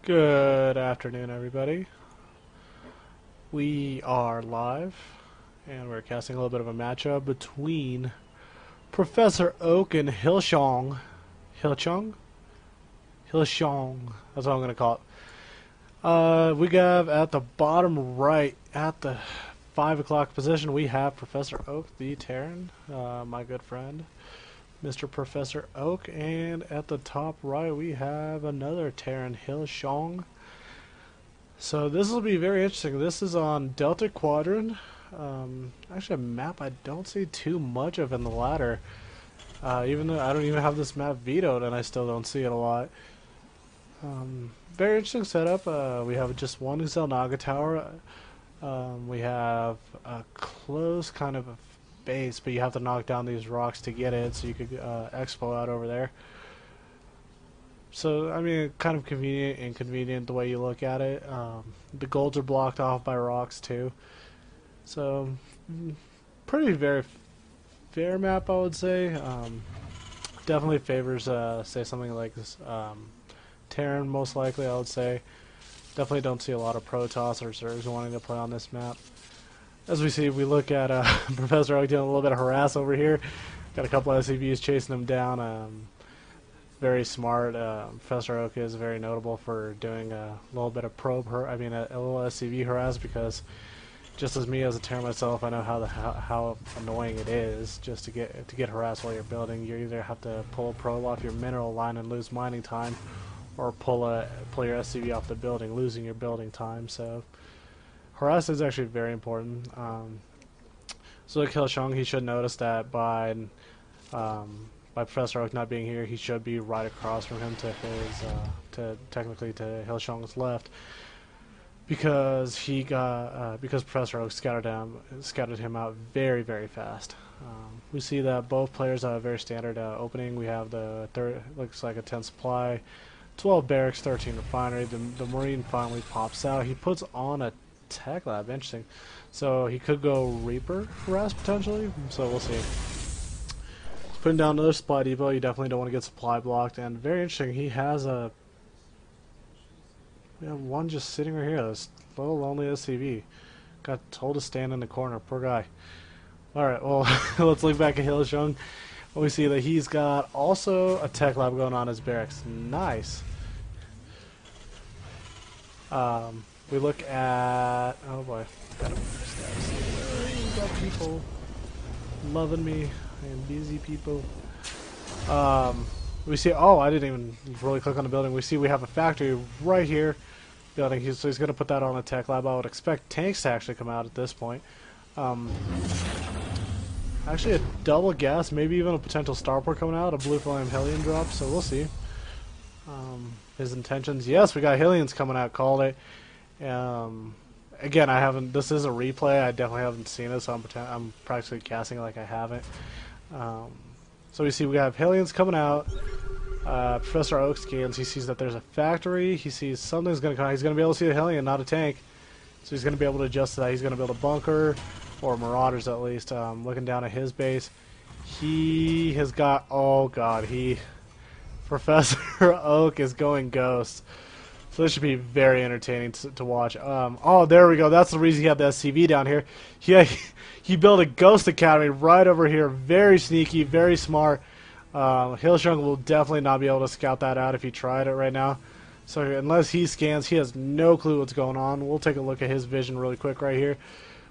Good afternoon, everybody. We are live, and we're casting a little bit of a matchup between Professor Oak and Hillcheung. Hillcheung? Hillcheung. That's what I'm going to call it. We have at the bottom right, at the 5 o'clock position, we have Professor Oak, the Terran, my good friend, Mr. Professor Oak, and at the top right we have another Terran, Hillcheung. So this will be very interesting. This is on Delta Quadrant. Actually, a map I don't see too much of in the ladder. Even though I don't even have this map vetoed, and I still don't see it a lot. Very interesting setup. We have just one Xel'Naga tower. We have a close kind of a base, but you have to knock down these rocks to get it, so you could expo out over there. So, I mean, kind of convenient, inconvenient the way you look at it. The golds are blocked off by rocks too. So, pretty very fair map, I would say. Definitely favors, say, something like this. Terran, most likely, I would say. Definitely don't see a lot of Protoss or Zergs wanting to play on this map. As we see, we look at Professor Oak doing a little bit of harass over here. Got a couple of SCVs chasing him down. Very smart. Professor Oak is very notable for doing a little bit of a little SCV harass, because just as me as a Terran myself, I know how annoying it is just to get harassed while you're building. You either have to pull a probe off your mineral line and lose mining time, or pull your SCV off the building, losing your building time. So harass is actually very important. So like Hillcheung, he should notice that by Professor Oak not being here, he should be right across from him to his, technically to Hillcheung's left, because because Professor Oak scouted him out very, very fast. We see that both players have a very standard opening. We have the looks like a 10 supply, 12 barracks, 13 refinery. The Marine finally pops out. He puts on a tech lab. Interesting. So he could go Reaper harass potentially. So we'll see. Putting down another supply depot. You definitely don't want to get supply blocked. And very interesting, we have one just sitting right here. This little lonely SCV. Got told to stand in the corner. Poor guy. Alright, well, let's look back at Hillcheung. We see that he's got also a tech lab going on his barracks. Nice. We look at... oh boy. Got people loving me. And busy people. We see. Oh, I didn't even really click on the building. We see we have a factory right here. Building. So he's going to put that on a tech lab. I would expect tanks to actually come out at this point. Actually, a double gas, maybe even a potential starport coming out. A blue flame Hellion drop. So we'll see. His intentions. Yes, we got Hellions coming out. Called it. Again, I haven't. This is a replay. I definitely haven't seen it, so I'm practically casting it like I haven't. So we see we have Hellions coming out. Professor Oak scans. He sees that there's a factory. He sees something's going to come out. He's going to be able to see the Hellion, not a tank. So he's going to be able to adjust to that. He's going to build a bunker, or marauders at least. Looking down at his base, he has got. Oh God, Professor Oak is going ghost. So this should be very entertaining to watch. Oh, there we go. That's the reason he had the SCV down here. He built a ghost academy right over here. Very sneaky, very smart. Hillcheung will definitely not be able to scout that out if he tried it right now. So unless he scans, he has no clue what's going on. We'll take a look at his vision really quick right here.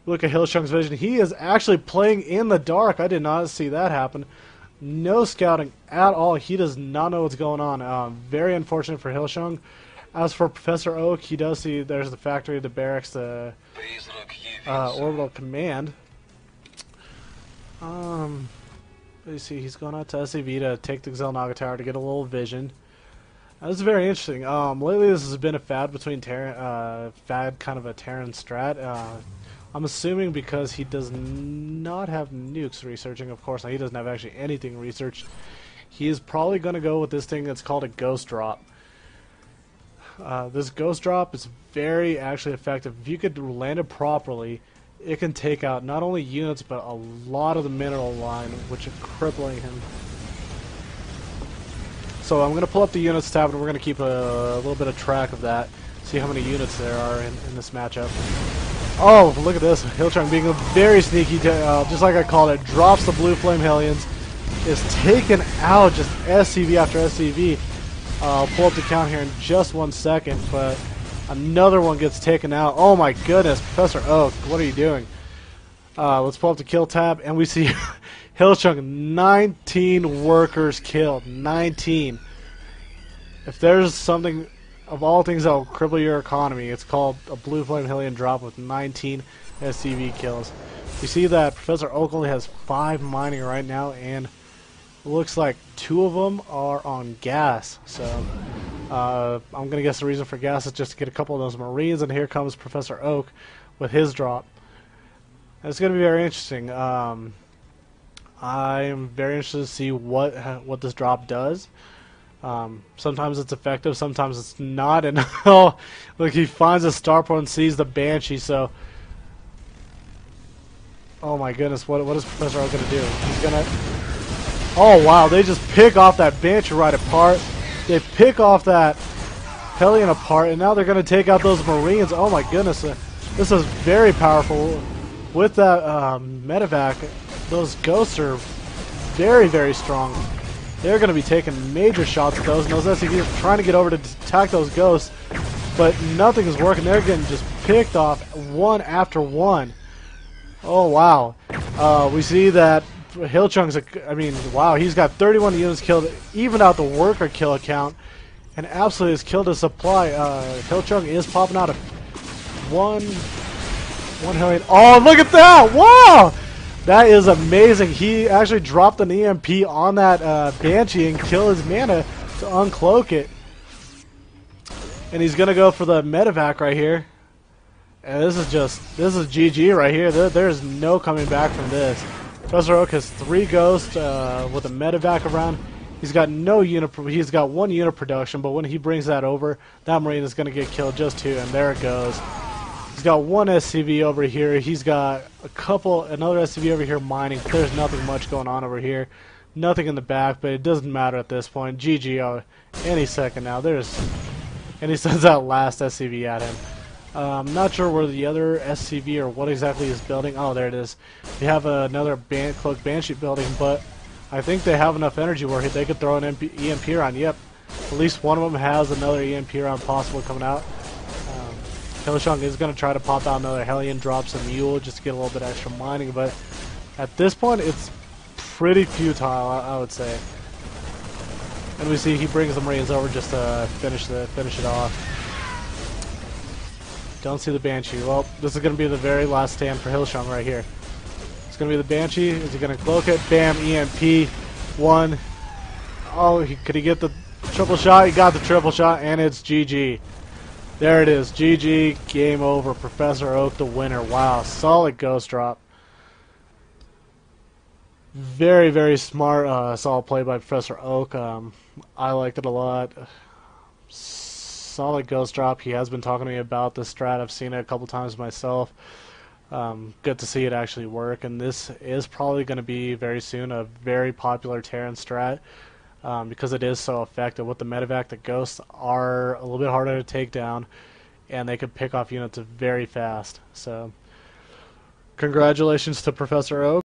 Look at Hillcheung's vision. He is actually playing in the dark. I did not see that happen. No scouting at all. He does not know what's going on. Very unfortunate for Hillcheung. As for Professor Oak, he does see there's the factory, the barracks, the orbital command. You see, he's going out to SCV to take the Xel'Naga tower to get a little vision. This is very interesting. Lately, this has been a fad between kind of a Terran strat. I'm assuming because he does not have nukes researching, of course. Now, he doesn't have actually anything researched. He is probably going to go with this thing that's called a ghost drop. This ghost drop is very actually effective. If you could land it properly, it can take out not only units but a lot of the mineral line, which is crippling him. So I'm going to pull up the units tab, and we're going to keep a little bit of track of that. See how many units there are in this matchup. Oh, look at this. Hillcheung being a very sneaky, just like I called it. Drops the blue flame Hellions. Is taken out just SCV after SCV. I'll pull up the count here in just 1 second, but another one gets taken out. Oh my goodness, Professoroak, what are you doing? Let's pull up the kill tab, and we see Hillcheung, 19 workers killed. 19. If there's something, of all things that will cripple your economy, it's called a blue flame Hellion drop with 19 SCV kills. You see that Professoroak only has 5 mining right now, and looks like 2 of them are on gas. So I'm going to guess the reason for gas is just to get a couple of those Marines, and here comes Professoroak with his drop. And it's going to be very interesting. I am very interested to see what this drop does. Sometimes it's effective, sometimes it's not. And oh, look, he finds a starport and sees the Banshee. So, oh my goodness, what is Professoroak going to do? He's going to... Oh wow, they just pick off that Banshee right apart. They pick off that Hellion apart, and now they're going to take out those Marines. Oh my goodness, this is very powerful. With that medevac, those ghosts are very, very strong. They're going to be taking major shots at those, and those SCVs are trying to get over to attack those ghosts, but nothing is working. They're getting just picked off one after one. Oh wow. We see that Hillcheung's, wow, he's got 31 units killed, even out the worker kill account, and absolutely has killed his supply. Hillcheung is popping out of one Hellion. Oh, look at that! Wow! That is amazing. He actually dropped an EMP on that Banshee and killed his mana to uncloak it. And he's going to go for the medevac right here. And this is GG right here. There's no coming back from this. Professoroak has 3 ghosts with a medevac around. He's got no unit. He's got 1 unit production, but when he brings that over, that Marine is going to get killed just 2, and there it goes. He's got 1 SCV over here. He's got another SCV over here mining. There's nothing much going on over here. Nothing in the back, but it doesn't matter at this point. GG any second now. And he sends that last SCV at him. I'm not sure where the other SCV or what exactly is building. Oh, there it is. They have another cloaked Banshee building, but I think they have enough energy where they could throw an EMP round. Yep, at least one of them has another EMP round possible coming out. Hillcheung is going to try to pop out another Hellion, drop some Mule just to get a little bit extra mining, but at this point it's pretty futile, I would say. And we see he brings the Marines over just to finish it off. Don't see the Banshee. Well, this is going to be the very last stand for Hillcheung right here. It's going to be the Banshee. Is he going to cloak it? Bam, EMP. 1. Oh, could he get the triple shot? He got the triple shot, and it's GG. There it is. GG. Game over. Professoroak the winner. Wow. Solid ghost drop. Very, very smart, solid play by Professoroak. I liked it a lot. Solid ghost drop. He has been talking to me about this strat. I've seen it a couple times myself. Good to see it actually work, and this is probably going to be very soon a very popular Terran strat because it is so effective. With the medevac, the ghosts are a little bit harder to take down, and they could pick off units very fast. So, congratulations to Professoroak.